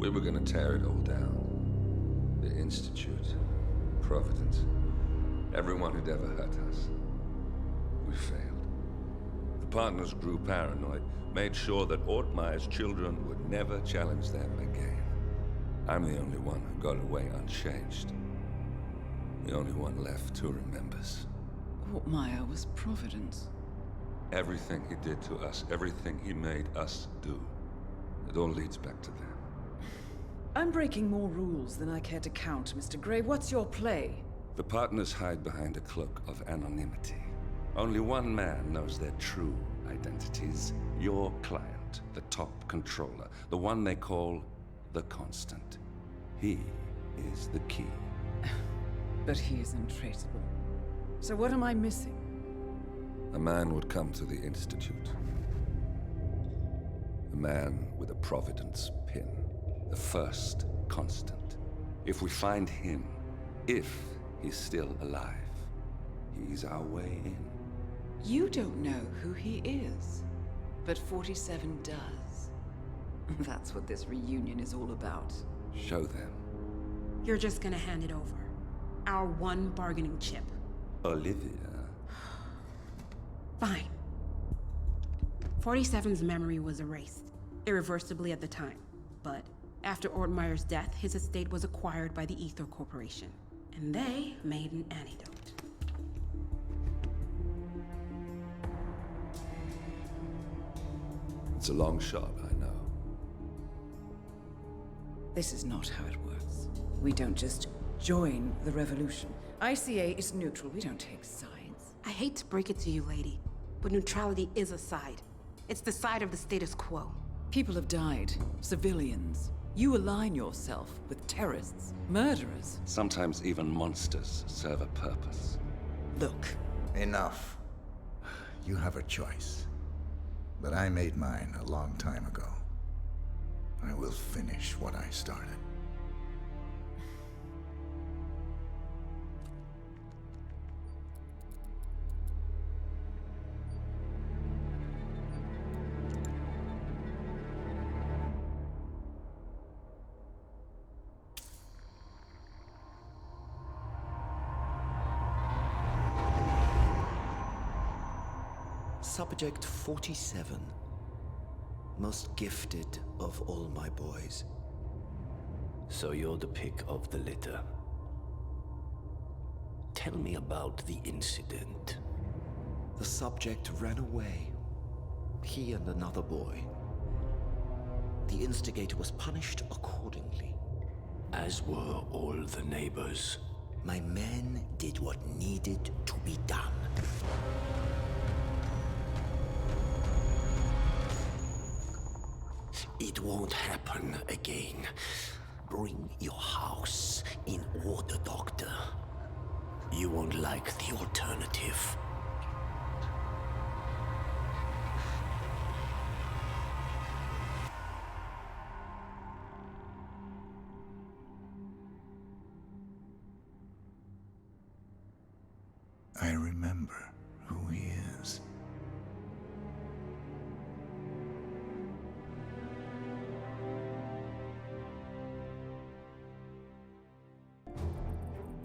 We were gonna tear it all down. The Institute, Providence, everyone who'd ever hurt us. We failed. The partners grew paranoid, made sure that Ortmeyer's children would never challenge them again. I'm the only one who got away unchanged. The only one left who remembers. Ortmeyer was Providence. Everything he did to us, everything he made us do, it all leads back to them. I'm breaking more rules than I care to count, Mr. Gray. What's your play? The partners hide behind a cloak of anonymity. Only one man knows their true identities. Your client, the top controller, the one they call the Constant. He is the key. But he is untraceable. So what am I missing? A man would come to the Institute. A man with a Providence pin. The first Constant. If we find him, if he's still alive, he's our way in. You don't know who he is, but 47 does. That's what this reunion is all about. Show them. You're just gonna hand it over. Our one bargaining chip. Olivia. Fine. 47's memory was erased, irreversibly at the time. But after Ortmeyer's death, his estate was acquired by the Ether Corporation. And they made an antidote. It's a long shot, I know. This is not how it works. We don't just join the revolution. ICA is neutral. We don't take sides. I hate to break it to you, lady, but neutrality is a side. It's the side of the status quo. People have died. Civilians. You align yourself with terrorists, murderers. Sometimes even monsters serve a purpose. Look. Enough. You have a choice. But I made mine a long time ago. I will finish what I started. Subject 47. Most gifted of all my boys. So you're the pick of the litter. Tell me about the incident. The subject ran away. He and another boy. The instigator was punished accordingly. As were all the neighbors. My men did what needed to be done. It won't happen again. Bring your house in order, Doctor. You won't like the alternative. I remember who he is.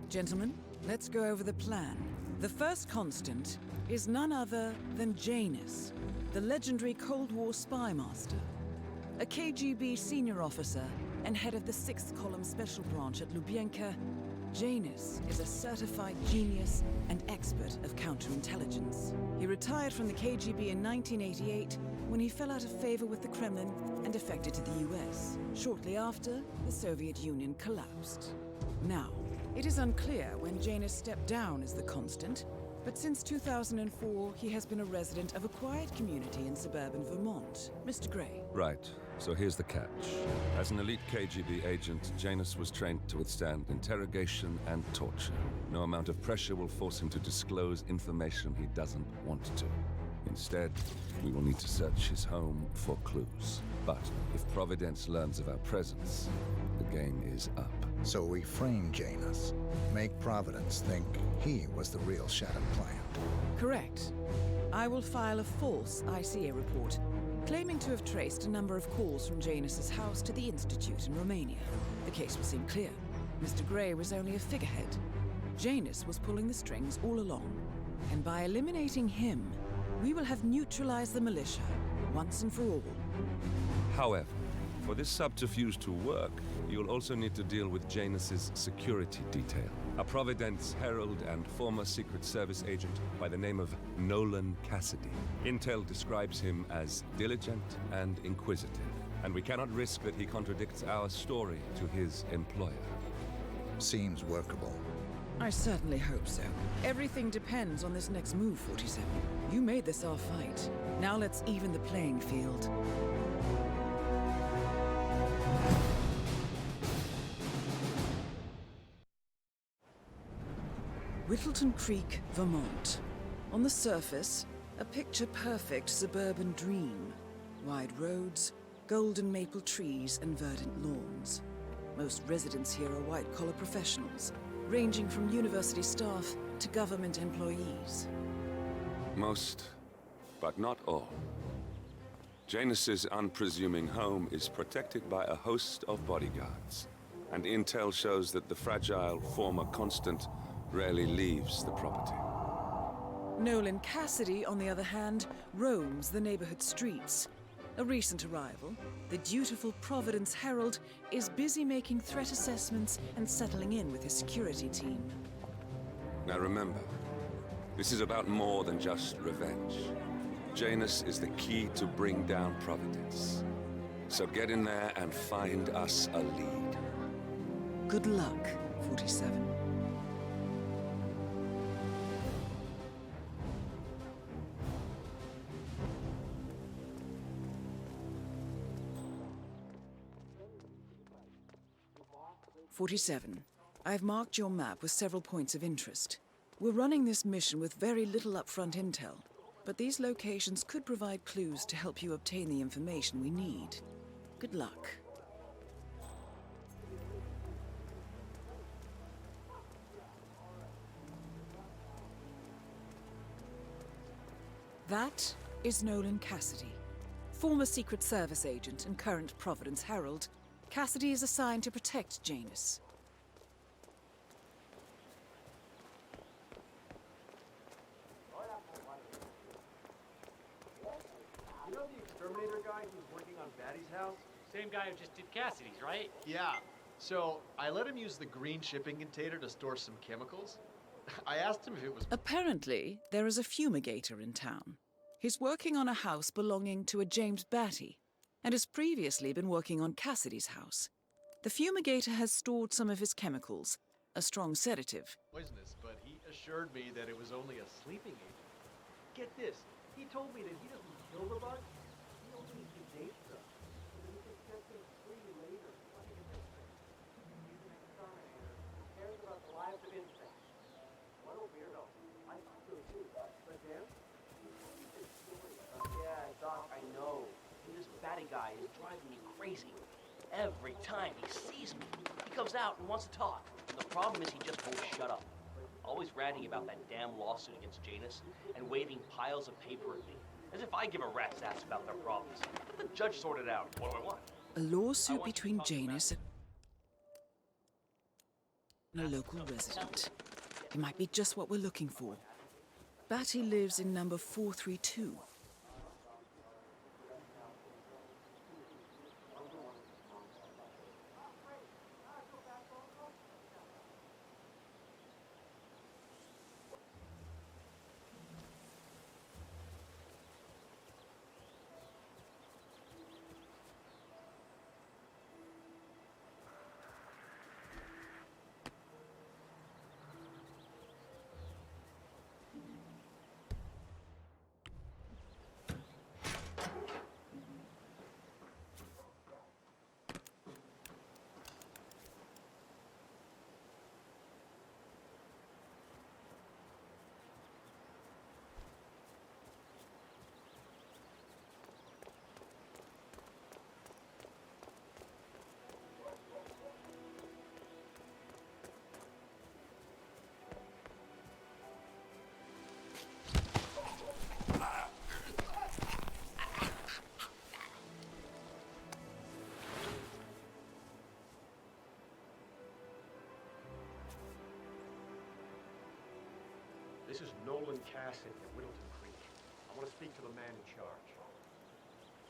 Gentlemen, let's go over the plan. The first constant is none other than Janus, the legendary Cold War spy master. A KGB senior officer and head of the 6th Column Special Branch at Lubyanka, Janus is a certified genius and expert of counterintelligence. He retired from the KGB in 1988 when he fell out of favor with the Kremlin and defected to the US. Shortly after, the Soviet Union collapsed. Now, it is unclear when Janus stepped down as the constant, but since 2004, he has been a resident of a quiet community in suburban Vermont. Mr. Gray. Right. So here's the catch. As an elite KGB agent, Janus was trained to withstand interrogation and torture. No amount of pressure will force him to disclose information he doesn't want to. Instead, we will need to search his home for clues. But if Providence learns of our presence, the game is up. So we frame Janus, make Providence think he was the real Shattered client. Correct. I will file a false ICA report claiming to have traced a number of calls from Janus's house to the Institute in Romania. The case will seem clear. Mr. Grey was only a figurehead. Janus was pulling the strings all along. And by eliminating him, we will have neutralized the militia once and for all. However, for this subterfuge to work, you'll also need to deal with Janus's security detail. A Providence herald and former Secret Service agent by the name of Nolan Cassidy. Intel describes him as diligent and inquisitive, and we cannot risk that he contradicts our story to his employer. Seems workable. I certainly hope so. Everything depends on this next move, 47. You made this our fight. Now let's even the playing field. Whittleton Creek, Vermont. On the surface, a picture-perfect suburban dream. Wide roads, golden maple trees, and verdant lawns. Most residents here are white-collar professionals, ranging from university staff to government employees. Most, but not all. Janus's unpresuming home is protected by a host of bodyguards, and intel shows that the fragile former constant rarely leaves the property. Nolan Cassidy, on the other hand, roams the neighborhood streets. A recent arrival, the dutiful Providence Herald is busy making threat assessments and settling in with his security team. Now remember, this is about more than just revenge. Janus is the key to bring down Providence. So get in there and find us a lead. Good luck, 47. I've marked your map with several points of interest. We're running this mission with very little upfront intel, but these locations could provide clues to help you obtain the information we need. Good luck. That is Nolan Cassidy. Former Secret Service agent and current Providence Herald, Cassidy is assigned to protect Janus. You know the exterminator guy who's working on Batty's house? Same guy who just did Cassidy's, right? Yeah. So I let him use the green shipping container to store some chemicals. I asked him if it was... Apparently, there is a fumigator in town. He's working on a house belonging to a James Batty, and has previously been working on Cassidy's house. The fumigator has stored some of his chemicals, a strong sedative. Poisonous, but he assured me that it was only a sleeping agent. Get this, he told me that he doesn't kill the bugs, he only sedates them. So that he can set them free later. He's an exterminator who cares about the lives of insects. What a weirdo. I thought so too. But then, he told me this story. Yeah, Doc, I know. This Batty guy is driving me crazy. Every time he sees me, he comes out and wants to talk. The problem is he just won't shut up. Always ranting about that damn lawsuit against Janus and waving piles of paper at me. As if I give a rat's ass about their problems. Let the judge sort it out. What do I want? A lawsuit between Janus and a local resident. It might be just what we're looking for. Batty lives in number 432. asset at Whittleton Creek. I want to speak to the man in charge.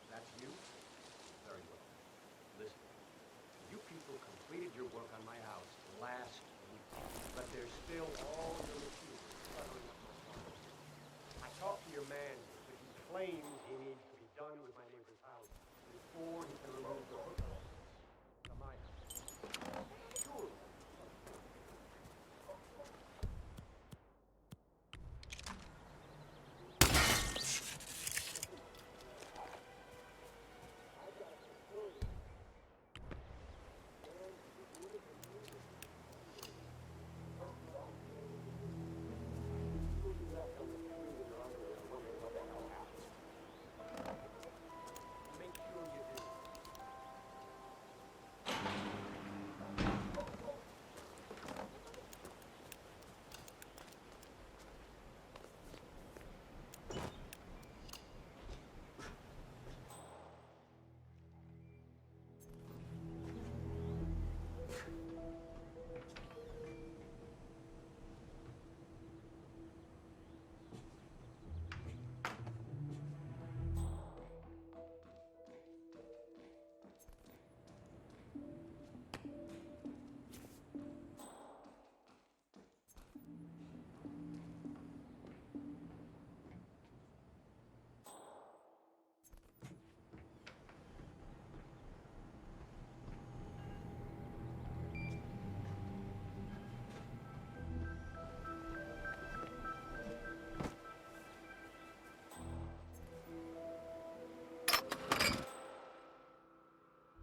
That's you? Very well. Listen, you people completed your work on my house last week, but there's still all your materials cluttering up my farm. I talked to your man, but he claims he needs to be done with my neighbor's house before he can remove the hook to my house. Sure.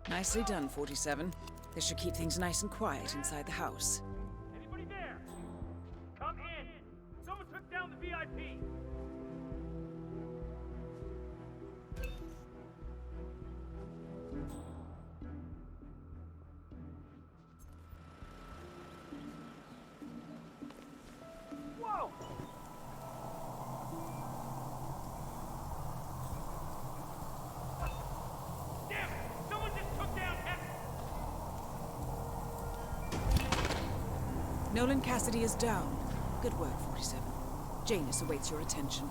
Nicely done, 47. This should keep things nice and quiet inside the house. Anybody there? Come in! Someone took down the VIP! Whoa! Damn it! Someone just took down Nolan Cassidy is down. Good work, 47. Janus awaits your attention.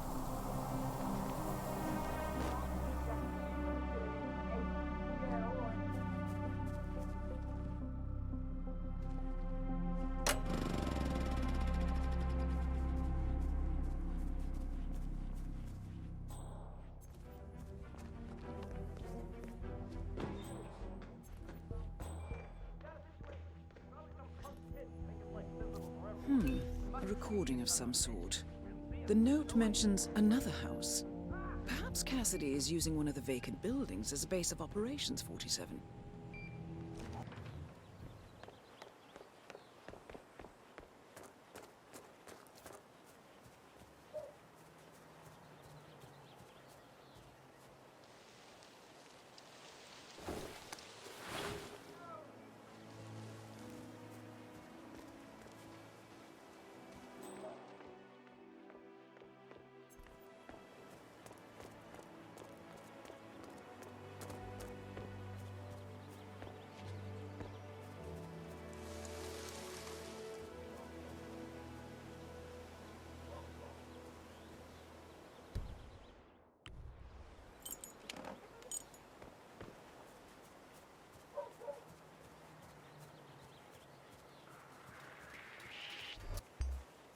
A recording of some sort. The note mentions another house. Perhaps Cassidy is using one of the vacant buildings as a base of operations, 47.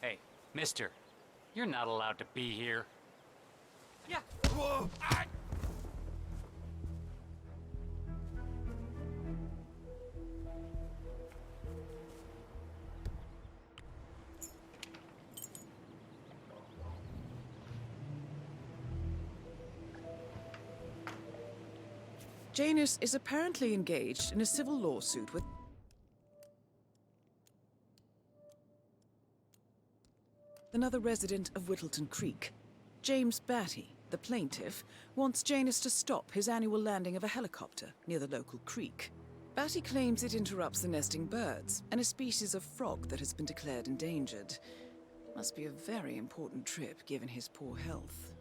Hey, mister, you're not allowed to be here. Yeah. Whoa! Janus is apparently engaged in a civil lawsuit with another resident of Whittleton Creek. James Batty, the plaintiff, wants Janus to stop his annual landing of a helicopter near the local creek. Batty claims it interrupts the nesting birds and a species of frog that has been declared endangered. Must be a very important trip given his poor health.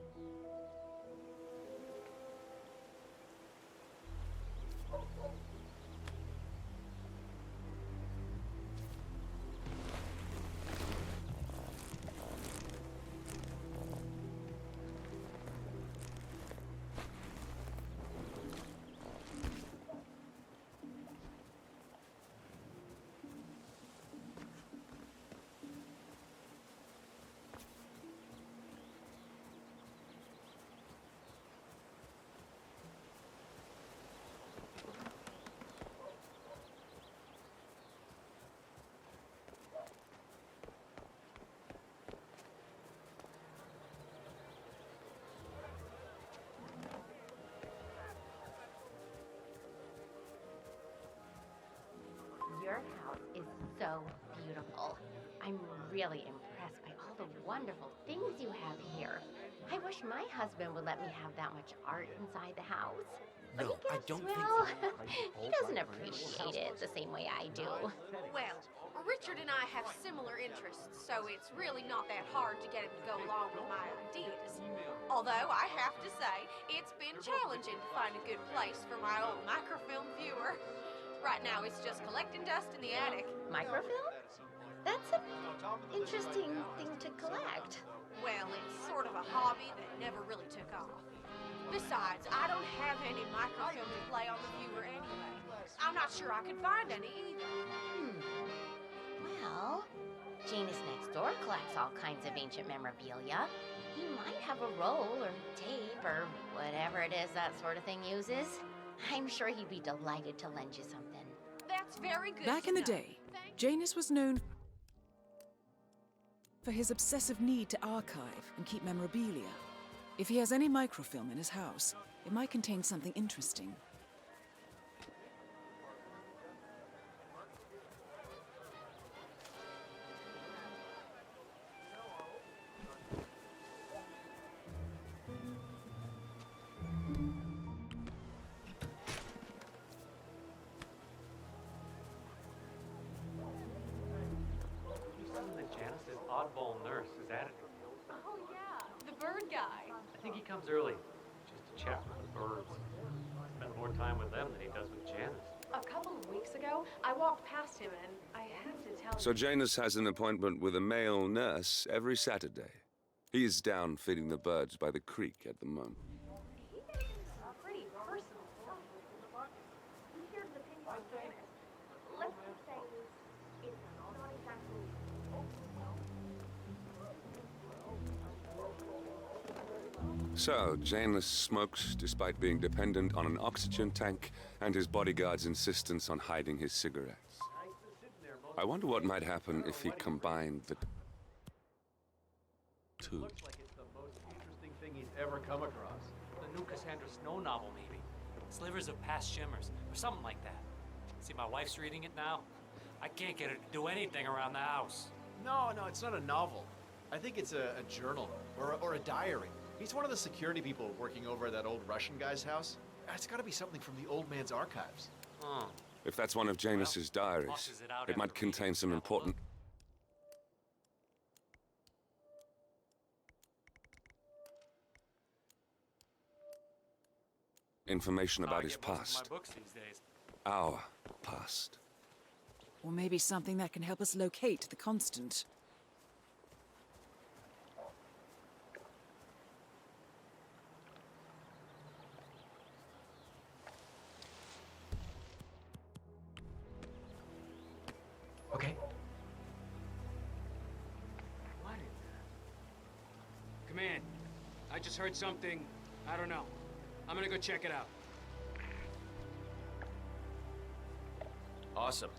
really impressed by all the wonderful things you have here. I wish my husband would let me have that much art inside the house. But No, I don't think well, he doesn't appreciate it the same way I do. Well, Richard and I have similar interests, so it's really not that hard to get him to go along with my ideas. Although, I have to say, it's been challenging to find a good place for my old microfilm viewer. Right now, it's just collecting dust in the attic. Microfilm? That's an interesting thing to collect. Well, it's sort of a hobby that never really took off. Besides, I don't have any microfilm to play on the viewer anyway. I'm not sure I could find any either. Well, Janus next door collects all kinds of ancient memorabilia. He might have a roll or tape or whatever it is that sort of thing uses. I'm sure he'd be delighted to lend you something. That's very good. Back in the day, Janus was known for his obsessive need to archive and keep memorabilia. If he has any microfilm in his house, it might contain something interesting. Janice's oddball nurse is at it. Oh, yeah, the bird guy. I think he comes early, just to chat with the birds. Spends more time with them than he does with Janice. A couple of weeks ago, I walked past him and I have to tell So Janus has an appointment with a male nurse every Saturday. He's down feeding the birds by the creek at the moment. He thinks it's pretty personal. Here's the opinion of Janus. Let's just say it's not exactly. So, Janus smokes despite being dependent on an oxygen tank and his bodyguard's insistence on hiding his cigarettes. I wonder what might happen if he combined the two. Looks like it's the most interesting thing he's ever come across. The new Cassandra Snow novel, maybe. Slivers of Past Shimmers, or something like that. See, my wife's reading it now. I can't get her to do anything around the house. No, it's not a novel. I think it's a journal, or a diary. He's one of the security people working over at that old Russian guy's house. It's gotta be something from the old man's archives. Oh. If that's one of Janus's diaries, flushes it out it might after contain reading. some Have a important information about I his get most of past. my books these days. Our past. Or maybe something that can help us locate the constant. Okay. What is that? Command, I just heard something. I don't know. I'm gonna go check it out. Awesome.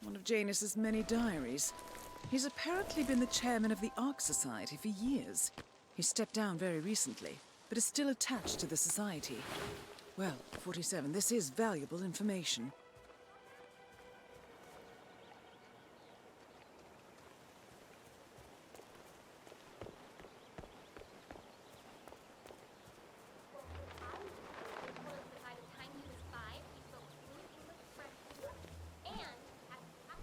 One of Janus's many diaries. He's apparently been the chairman of the Ark Society for years. He stepped down very recently, but is still attached to the society. Well, 47, this is valuable information. By the time he was 5, he spoke fluent English, French, and had half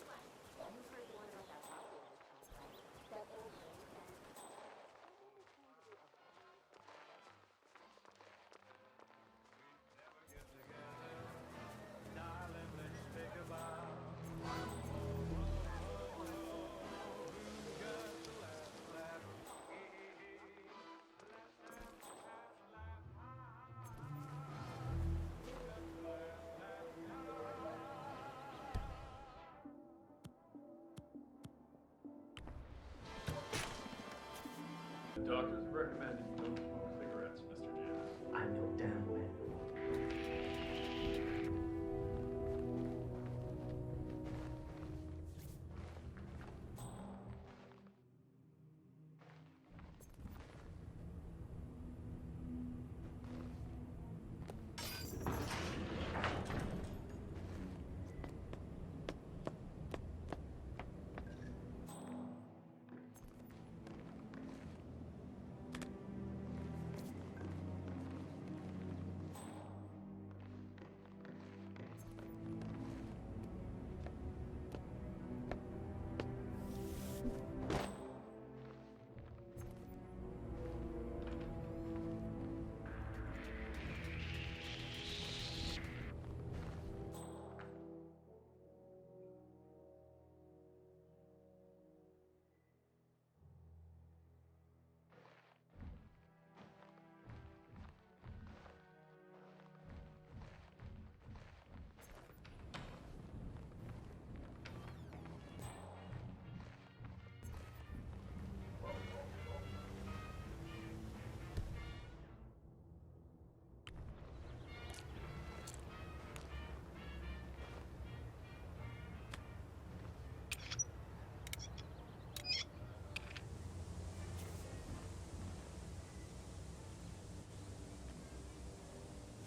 class. You heard the one about that hospital. That old lady. The doctors recommended you don't smoke cigarettes, Mr. Janus. I know damn well.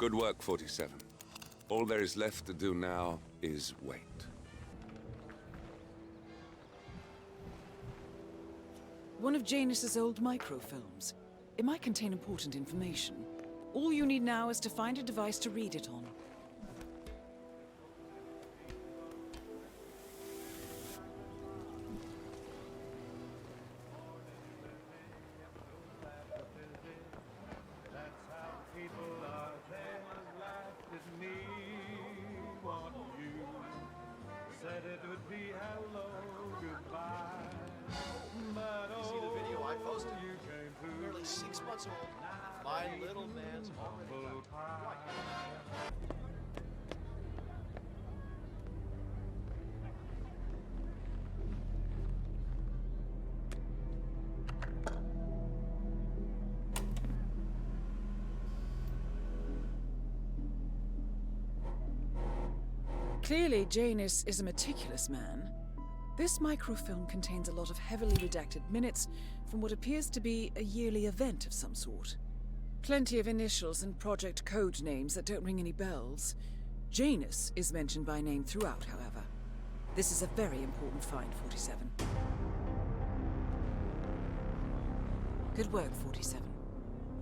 Good work, 47. All there is left to do now is wait. One of Janus's old microfilms. It might contain important information. All you need now is to find a device to read it on. Clearly, Janus is a meticulous man. This microfilm contains a lot of heavily redacted minutes from what appears to be a yearly event of some sort. Plenty of initials and project code names that don't ring any bells. Janus is mentioned by name throughout, however. This is a very important find, 47. Good work, 47.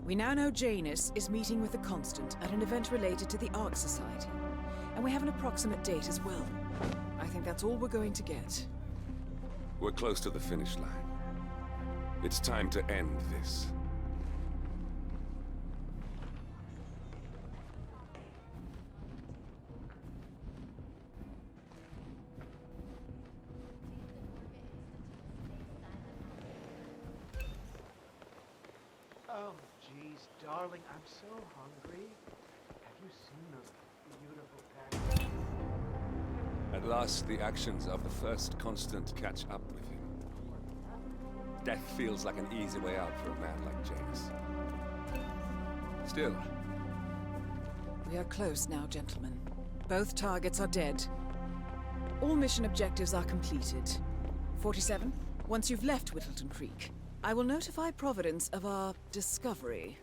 We now know Janus is meeting with the Constant at an event related to the Ark Society. And we have an approximate date as well. I think that's all we're going to get. We're close to the finish line. It's time to end this. Oh, geez, darling, I'm so hungry. Have you seen those beautiful packages? At last, the actions of the first Constant catch up with him. Death feels like an easy way out for a man like Janus. Still. We are close now, gentlemen. Both targets are dead. All mission objectives are completed. 47, once you've left Whittleton Creek, I will notify Providence of our discovery.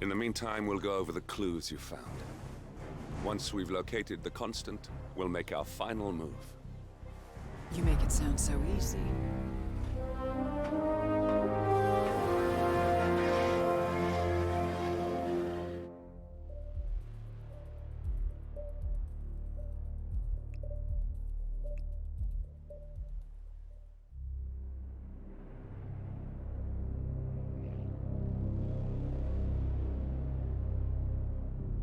In the meantime, we'll go over the clues you found. Once we've located the Constant, we'll make our final move. You make it sound so easy.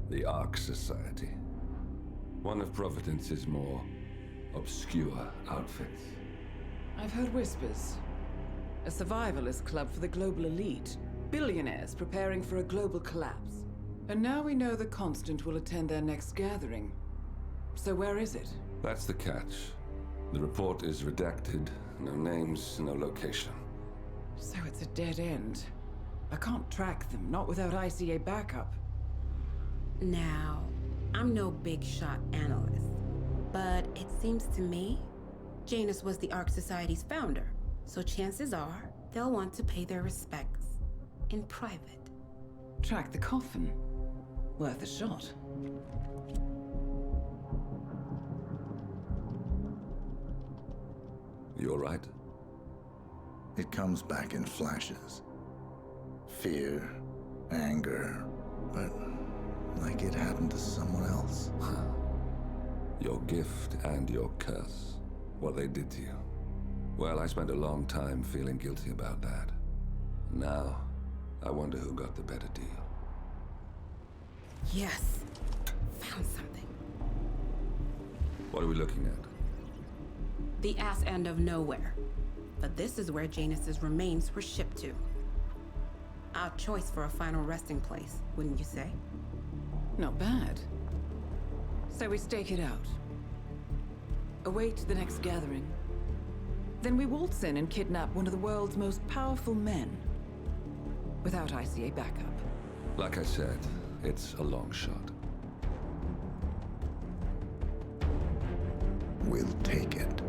The Ark Society. One of Providence's more obscure outfits. I've heard whispers. A survivalist club for the global elite. Billionaires preparing for a global collapse. And now we know the Constant will attend their next gathering. So where is it? That's the catch. The report is redacted. No names, no location. So it's a dead end. I can't track them, not without ICA backup. Now, I'm no big shot analyst, but it seems to me Janus was the Ark Society's founder, so chances are they'll want to pay their respects in private. Track the coffin. Worth a shot. You all right? It comes back in flashes. Fear, anger, but like it happened to someone else. Your gift and your curse. What they did to you. Well, I spent a long time feeling guilty about that. Now, I wonder who got the better deal. Yes. Found something. What are we looking at? The ass end of nowhere. But this is where Janus's remains were shipped to. Our choice for a final resting place, wouldn't you say? Not bad. So we stake it out. Await the next gathering. Then we waltz in and kidnap one of the world's most powerful men. Without ICA backup. Like I said, it's a long shot. We'll take it.